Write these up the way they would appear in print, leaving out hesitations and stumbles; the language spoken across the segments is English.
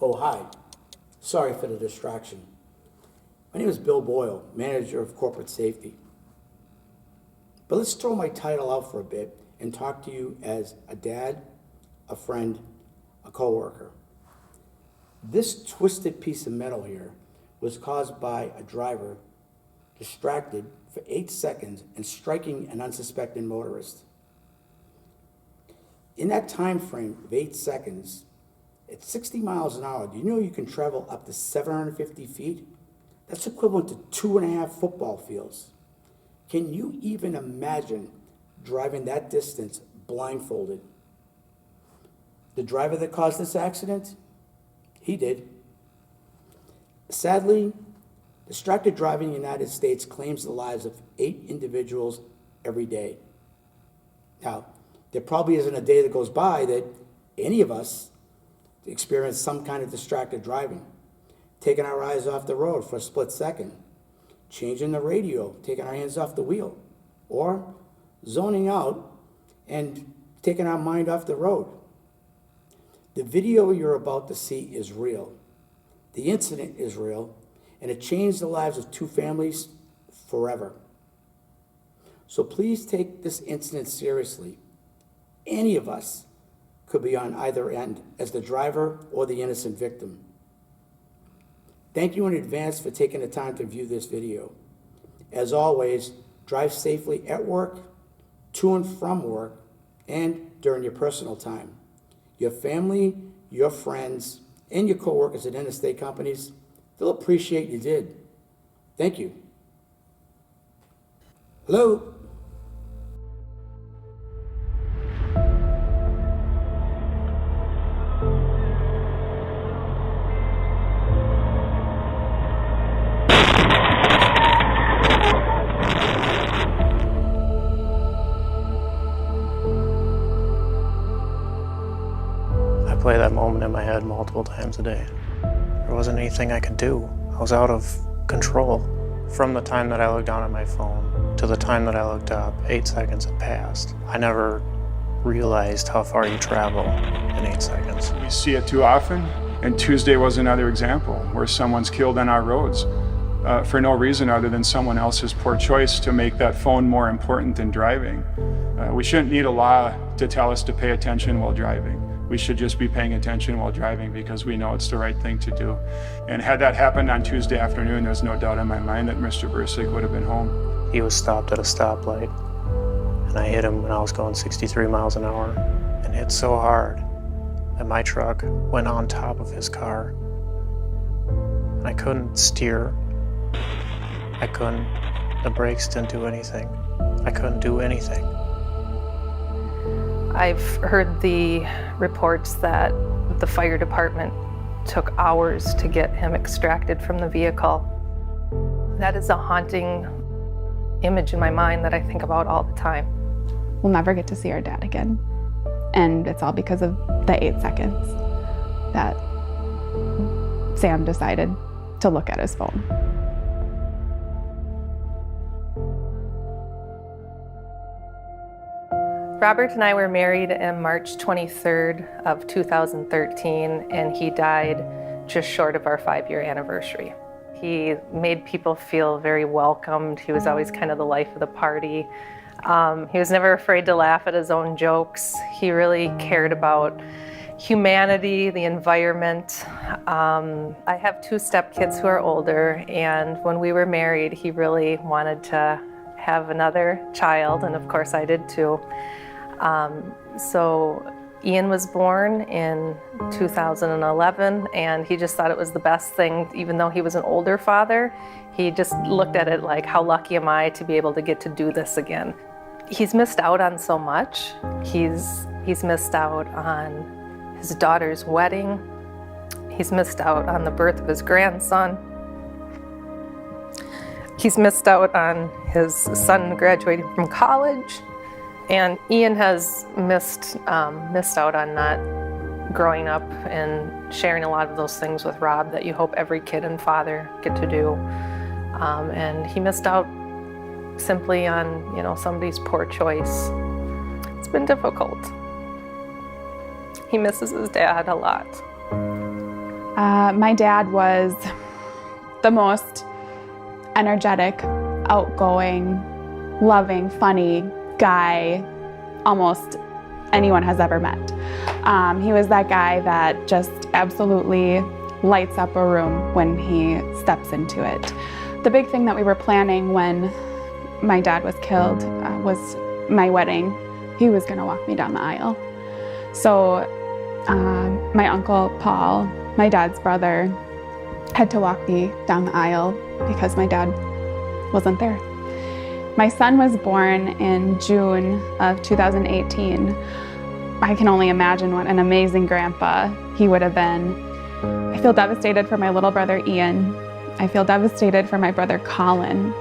Oh, hi. Sorry for the distraction. My name is Bill Boyle, Manager of Corporate Safety. But let's throw my title out for a bit and talk to you as a dad, a friend, a coworker. This twisted piece of metal here was caused by a driver distracted for 8 seconds and striking an unsuspecting motorist. In that time frame of 8 seconds, at 60 miles an hour, do you know you can travel up to 750 feet? That's equivalent to 2.5 football fields. Can you even imagine driving that distance blindfolded? The driver that caused this accident, he did. Sadly, distracted driving in the United States claims the lives of 8 individuals every day. Now, there probably isn't a day that goes by that any of us experience some kind of distracted driving, taking our eyes off the road for a split second, changing the radio, taking our hands off the wheel, or zoning out and taking our mind off the road. The video you're about to see is real. The incident is real, and it changed the lives of 2 families forever. So please take this incident seriously. Any of us could be on either end as the driver or the innocent victim. Thank you in advance for taking the time to view this video. As always, drive safely at work, to and from work, and during your personal time. Your family, your friends, and your coworkers at interstate companies, they'll appreciate you did. Thank you. Hello? I play that moment in my head multiple times a day. There wasn't anything I could do. I was out of control. From the time that I looked down at my phone to the time that I looked up, 8 seconds had passed. I never realized how far you travel in 8 seconds. We see it too often, and Tuesday was another example where someone's killed on our roads for no reason other than someone else's poor choice to make that phone more important than driving. We shouldn't need a law to tell us to pay attention while driving. We should just be paying attention while driving because we know it's the right thing to do. And had that happened on Tuesday afternoon, there's no doubt in my mind that Mr. Bursig would have been home. He was stopped at a stoplight, and I hit him when I was going 63 miles an hour, and hit so hard that my truck went on top of his car. And I couldn't steer. I couldn't. The brakes didn't do anything. I couldn't do anything. I've heard the reports that the fire department took hours to get him extracted from the vehicle. That is a haunting image in my mind that I think about all the time. We'll never get to see our dad again. And it's all because of the 8 seconds that Sam decided to look at his phone. Robert and I were married on March 23rd of 2013, and he died just short of our 5-year anniversary. He made people feel very welcomed. He was always kind of the life of the party. He was never afraid to laugh at his own jokes. He really cared about humanity, the environment. I have 2 stepkids who are older, and when we were married, he really wanted to have another child, and of course I did too. So Ian was born in 2011, and he just thought it was the best thing. Even though he was an older father, he just looked at it like, how lucky am I to be able to get to do this again. He's missed out on so much. He's missed out on his daughter's wedding. He's missed out on the birth of his grandson. He's missed out on his son graduating from college. And Ian has missed out on not growing up and sharing a lot of those things with Rob that you hope every kid and father get to do. And he missed out simply on, somebody's poor choice. It's been difficult. He misses his dad a lot. My dad was the most energetic, outgoing, loving, funny guy almost anyone has ever met. He was that guy that just absolutely lights up a room when he steps into it. The big thing that we were planning when my dad was killed was my wedding. He was going to walk me down the aisle. So my uncle Paul, my dad's brother, had to walk me down the aisle because my dad wasn't there. My son was born in June of 2018. I can only imagine what an amazing grandpa he would have been. I feel devastated for my little brother Ian. I feel devastated for my brother Colin.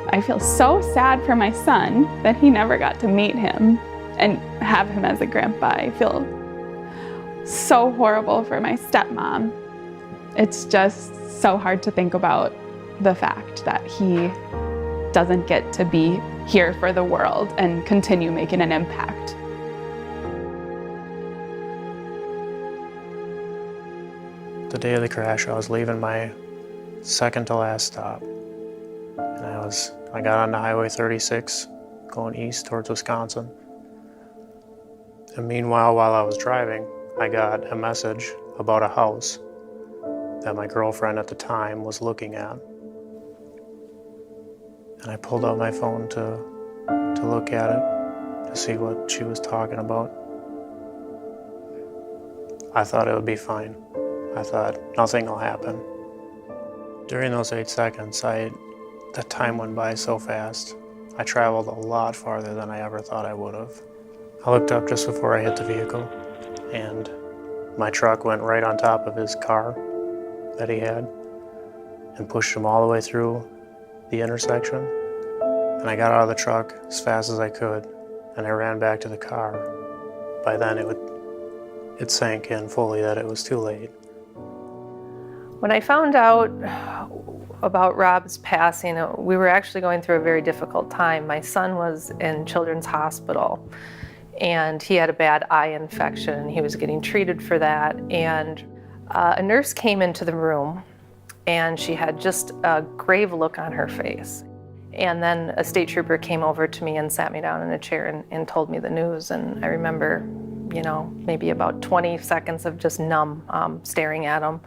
I feel so sad for my son that he never got to meet him and have him as a grandpa. I feel so horrible for my stepmom. It's just so hard to think about the fact that he doesn't get to be here for the world and continue making an impact. The day of the crash, I was leaving my second to last stop. And I got on the Highway 36 going east towards Wisconsin. And meanwhile, while I was driving, I got a message about a house that my girlfriend at the time was looking at. And I pulled out my phone to look at it, to see what she was talking about. I thought it would be fine. I thought nothing will happen. During those 8 seconds, the time went by so fast. I traveled a lot farther than I ever thought I would have. I looked up just before I hit the vehicle, and my truck went right on top of his car that he had and pushed him all the way through the intersection. And I got out of the truck as fast as I could, and I ran back to the car. By then it sank in fully that it was too late. When I found out about Rob's passing, we were actually going through a very difficult time. My son was in Children's Hospital, and he had a bad eye infection, and he was getting treated for that. And a nurse came into the room, and she had just a grave look on her face. And then a state trooper came over to me and sat me down in a chair and told me the news. And I remember, maybe about 20 seconds of just numb, staring at him,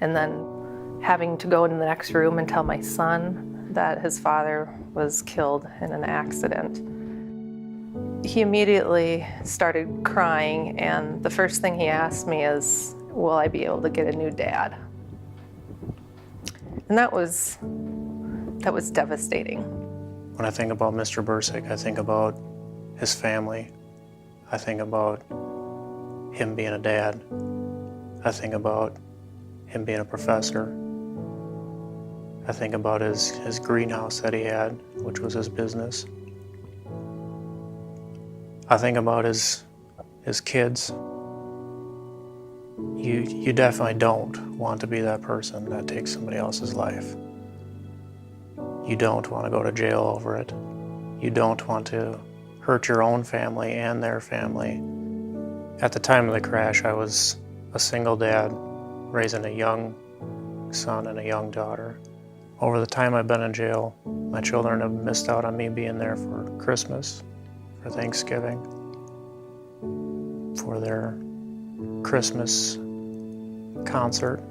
and then having to go into the next room and tell my son that his father was killed in an accident. He immediately started crying, and the first thing he asked me is, will I be able to get a new dad? And that was devastating. When I think about Mr. Bursick, I think about his family. I think about him being a dad. I think about him being a professor. I think about his greenhouse that he had, which was his business. I think about his kids. You definitely don't want to be that person that takes somebody else's life. You don't want to go to jail over it. You don't want to hurt your own family and their family. At the time of the crash, I was a single dad raising a young son and a young daughter. Over the time I've been in jail, my children have missed out on me being there for Christmas, for Thanksgiving, for their Christmas concert.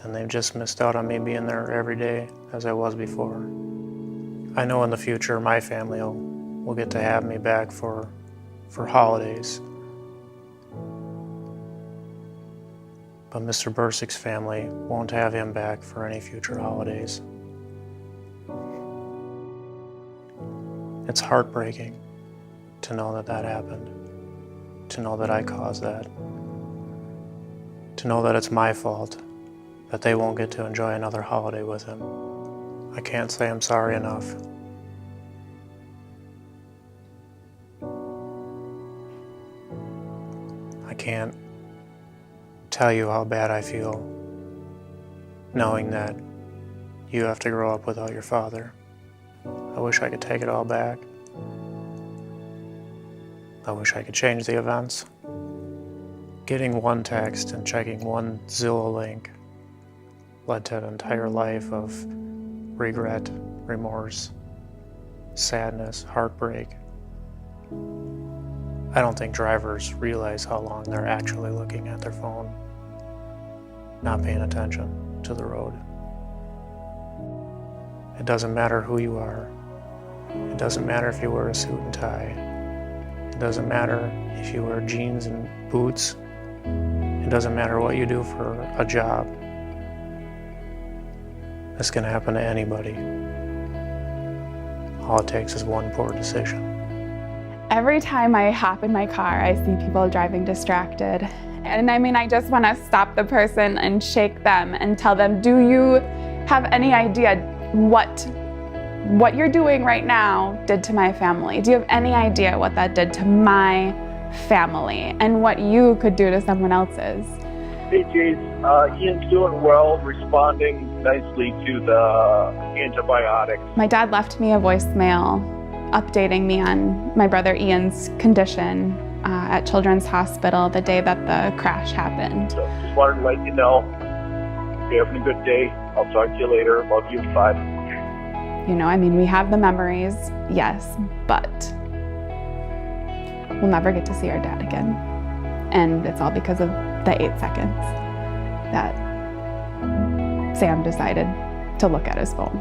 And they've just missed out on me being there every day as I was before. I know in the future my family will get to have me back for holidays. But Mr. Bursick's family won't have him back for any future holidays. It's heartbreaking to know that that happened, to know that I caused that, to know that it's my fault that they won't get to enjoy another holiday with him. I can't say I'm sorry enough. I can't tell you how bad I feel knowing that you have to grow up without your father. I wish I could take it all back. I wish I could change the events. Getting one text and checking one Zillow link led to an entire life of regret, remorse, sadness, heartbreak. I don't think drivers realize how long they're actually looking at their phone, not paying attention to the road. It doesn't matter who you are. It doesn't matter if you wear a suit and tie. It doesn't matter if you wear jeans and boots. It doesn't matter what you do for a job. This can happen to anybody. All it takes is one poor decision. Every time I hop in my car, I see people driving distracted. And I mean, I just want to stop the person and shake them and tell them, do you have any idea what you're doing right now did to my family? Do you have any idea what that did to my family and what you could do to someone else's? Hey, Jace. Ian's doing well, responding nicely to the antibiotics. My dad left me a voicemail updating me on my brother Ian's condition at Children's Hospital the day that the crash happened. So just wanted to let you know, you're having a good day. I'll talk to you later. Love you. Bye. You know, I mean, we have the memories, yes, but we'll never get to see our dad again. And it's all because of the 8 seconds that Sam decided to look at his phone.